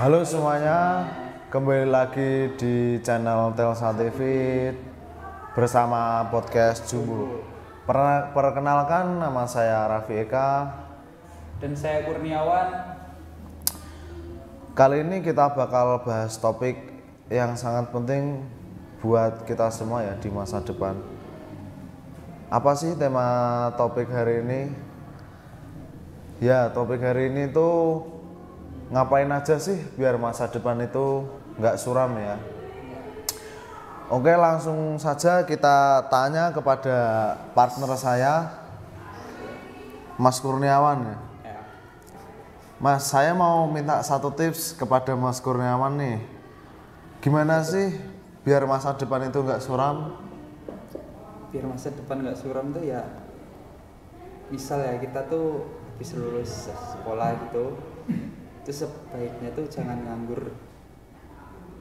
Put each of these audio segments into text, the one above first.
Halo semuanya, kembali lagi di channel Telsa TV bersama podcast Jumbo. Perkenalkan, nama saya Raffi Eka. Dan saya Kurniawan. Kali ini kita bakal bahas topik yang sangat penting buat kita semua ya di masa depan. Apa sih tema topik hari ini? Ya, topik hari ini tuh ngapain aja sih biar masa depan itu nggak suram ya. Oke, langsung saja kita tanya kepada partner saya, Mas Kurniawan ya. Mas, saya mau minta satu tips kepada Mas Kurniawan nih. Gimana sih biar masa depan itu nggak suram? Biar masa depan nggak suram tuh ya, misal ya kita tuh habis lulus sekolah gitu, itu sebaiknya tuh jangan nganggur.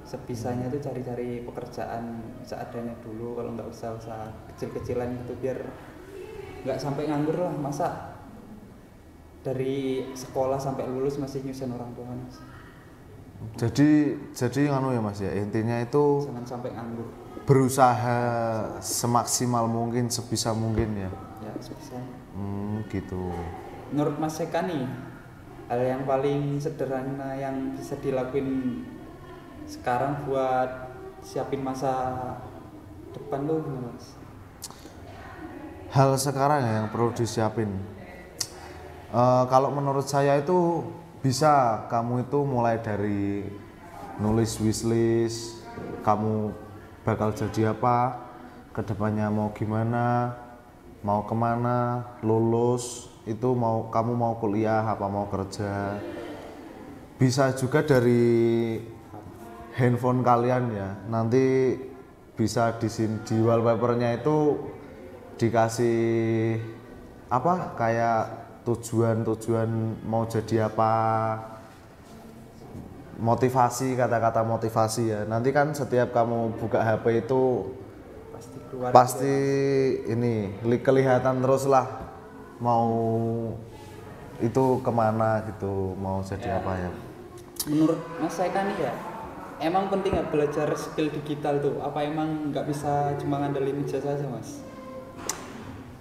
Sebisanya tuh cari-cari pekerjaan seadanya dulu, kalau nggak usaha-usaha kecil-kecilan gitu, biar nggak sampai nganggur lah. Masa dari sekolah sampai lulus masih nyusahin orang tua, Mas. Jadi nganu ya Mas ya, intinya itu Jangan sampai nganggur. berusaha semaksimal mungkin, sebisa mungkin ya. Ya, sebisanya. Gitu. Menurut Mas Eka nih, hal yang paling sederhana yang bisa dilakuin sekarang buat siapin masa depan tuh gimana, Mas? Hal sekarang ya yang perlu disiapin. Kalau menurut saya itu bisa kamu itu mulai dari nulis wishlist, kamu bakal jadi apa, kedepannya mau gimana, mau kemana, lulus itu kamu mau kuliah apa mau kerja. Bisa juga dari handphone kalian ya, nanti bisa di wallpapernya itu dikasih apa kayak tujuan mau jadi apa, motivasi, kata-kata motivasi ya. Nanti kan setiap kamu buka HP itu Pasti keluar pasti ini kelihatan terus lah mau itu kemana gitu, mau jadi apa ya. Menurut Mas Eka nih ya, emang penting nggak belajar skill digital tuh? Apa emang nggak bisa cuma ngandelin ijazah saja, Mas?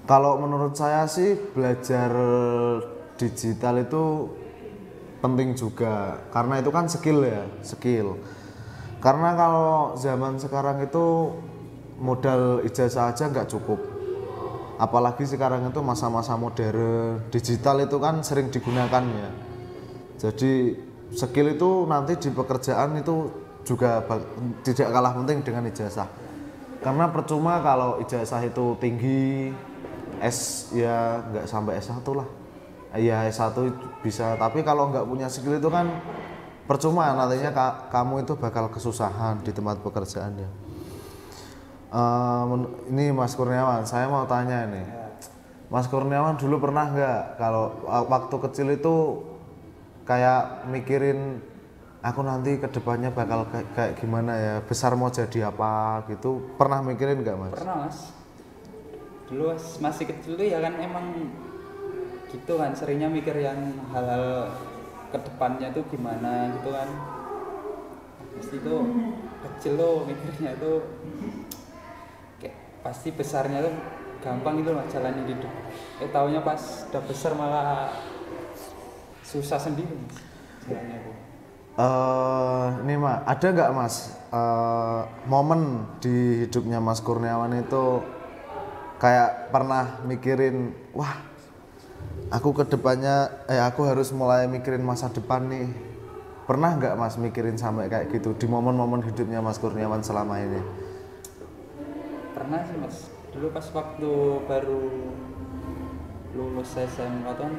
Kalau menurut saya sih belajar digital itu penting juga, karena itu kan skill ya, skill. Karena kalau zaman sekarang itu modal ijazah aja nggak cukup. Apalagi sekarang itu masa-masa modern, digital itu kan sering digunakan ya. Jadi skill itu nanti di pekerjaan itu juga tidak kalah penting dengan ijazah. Karena percuma kalau ijazah itu tinggi, ya nggak sampai S1 lah. Ya S1 bisa, tapi kalau nggak punya skill itu kan percuma, nantinya kamu itu bakal kesusahan di tempat pekerjaannya. Ini Mas Kurniawan, saya mau tanya nih. Mas Kurniawan dulu pernah nggak kalau waktu kecil itu kayak mikirin aku nanti kedepannya bakal kayak gimana ya, besar mau jadi apa gitu, pernah mikirin nggak Mas? Pernah, Mas. Dulu masih kecil tuh ya kan emang gitu kan, seringnya mikir yang hal-hal kedepannya tuh gimana gitu kan. Pasti tuh kecil tuh mikirnya tuh kayak pasti besarnya tuh gampang itu lah jalanin hidup. Taunya pas udah besar malah susah sendiri, Mas, jalannya tuh. Ini ada nggak Mas momen di hidupnya Mas Kurniawan itu kayak pernah mikirin, wah aku kedepannya aku harus mulai mikirin masa depan nih. Pernah nggak Mas mikirin sampai kayak gitu di momen-momen hidupnya Mas Kurniawan selama ini? Pernah sih, Mas. Dulu pas waktu baru lulus SMK tuh kan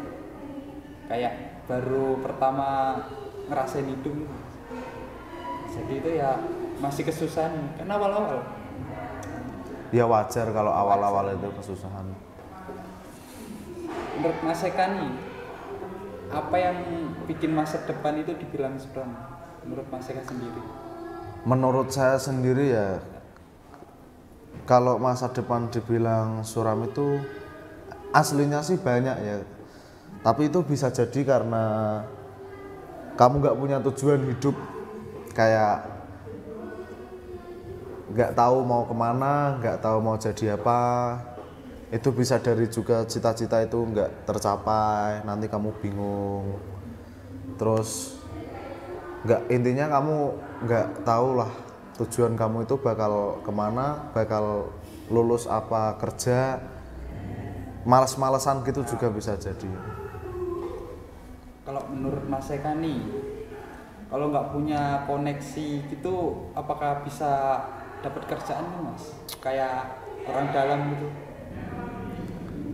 kayak baru pertama ngerasain hidup gitu. Jadi itu ya masih kesusahan kan awal-awal. Ya wajar kalau awal-awal itu kesusahan. Menurut Mas Eka nih, apa yang bikin masa depan itu dibilang suram? Menurut Mas Eka sendiri? Menurut saya sendiri ya, kalau masa depan dibilang suram itu aslinya sih banyak ya. Tapi itu bisa jadi karena kamu nggak punya tujuan hidup, kayak nggak tahu mau kemana, nggak tahu mau jadi apa, itu bisa dari juga cita-cita itu nggak tercapai, nanti kamu bingung, terus intinya kamu nggak tahu lah tujuan kamu itu bakal kemana, bakal lulus apa, kerja, males-malesan gitu juga bisa jadi. Kalau menurut Mas Eka nih, kalau nggak punya koneksi gitu, apakah bisa dapat kerjaan nih Mas? Kayak orang dalam gitu?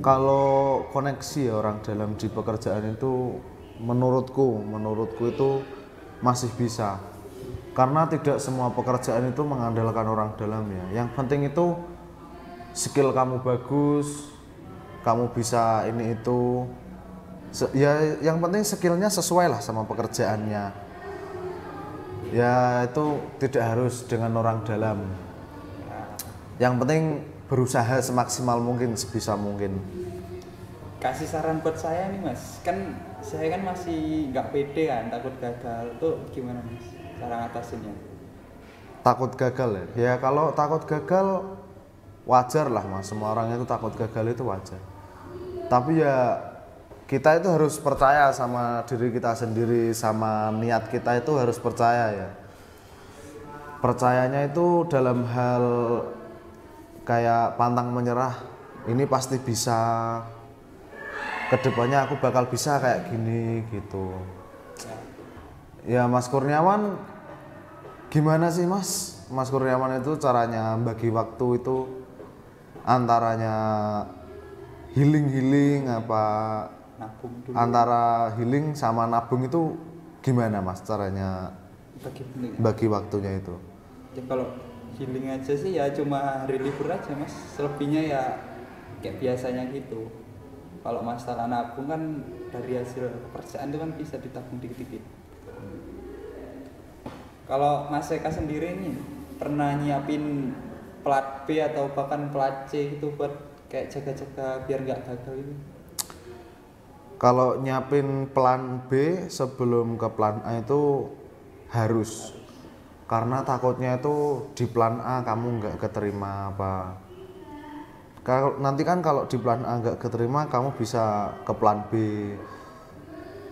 Kalau koneksi ya orang dalam di pekerjaan itu menurutku itu masih bisa, karena tidak semua pekerjaan itu mengandalkan orang dalam ya. Yang penting itu skill kamu bagus, kamu bisa ini itu ya, yang penting skillnya sesuai lah sama pekerjaannya ya, itu tidak harus dengan orang dalam, yang penting berusaha semaksimal mungkin, sebisa mungkin. Kasih saran buat saya nih Mas, kan saya kan masih nggak pede kan, takut gagal, tuh gimana Mas cara ngatasinnya? Takut gagal ya, kalau takut gagal wajar lah Mas, semua orang itu takut gagal itu wajar, tapi ya kita itu harus percaya sama diri kita sendiri, sama niat kita itu harus percaya ya. Percayanya itu dalam hal kayak pantang menyerah, ini pasti bisa, kedepannya aku bakal bisa kayak gini gitu ya. Mas Kurniawan gimana sih Mas? Mas Kurniawan itu caranya bagi waktu itu antaranya healing apa Nabung dulu. Antara healing sama nabung itu gimana Mas caranya bagi waktunya itu? Ya kalau healing aja sih ya cuma hari libur aja Mas, selebihnya ya kayak biasanya gitu. Kalau masalah nabung kan dari hasil pekerjaan itu kan bisa ditabung dikit-dikit. Kalau Mas Eka sendiri nih pernah nyiapin plat B atau bahkan plat C gitu buat kayak jaga-jaga biar nggak gagal itu? Kalau nyiapin plan B sebelum ke plan A itu harus, karena takutnya itu di plan A kamu nggak keterima apa. Nanti kan kalau di plan A nggak keterima, kamu bisa ke plan B.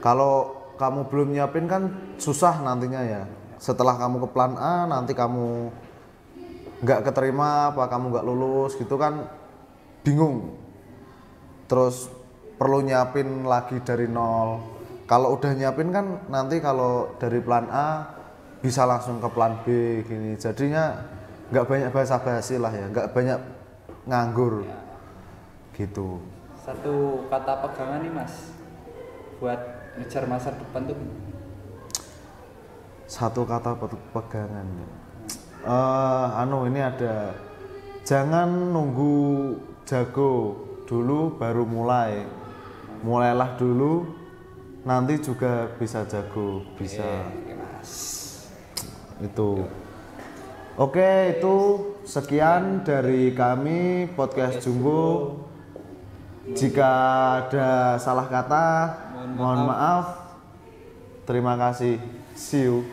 Kalau kamu belum nyiapin kan susah nantinya ya. Setelah kamu ke plan A, nanti kamu nggak keterima apa, kamu nggak lulus gitu kan, bingung. Terus perlu nyiapin lagi dari nol. Kalau udah nyiapin kan nanti kalau dari plan A bisa langsung ke plan B gini. Jadinya nggak banyak basa-basi lah ya, nggak banyak nganggur gitu. Satu kata pegangan nih Mas buat ngejar masa depan tuh. Satu kata pegangan. Ini ada, jangan nunggu jago dulu baru mulailah dulu, nanti juga bisa jago, bisa. Itu oke, itu sekian dari kami podcast Jumbo. Jika ada salah kata mohon maaf. Terima kasih, see you.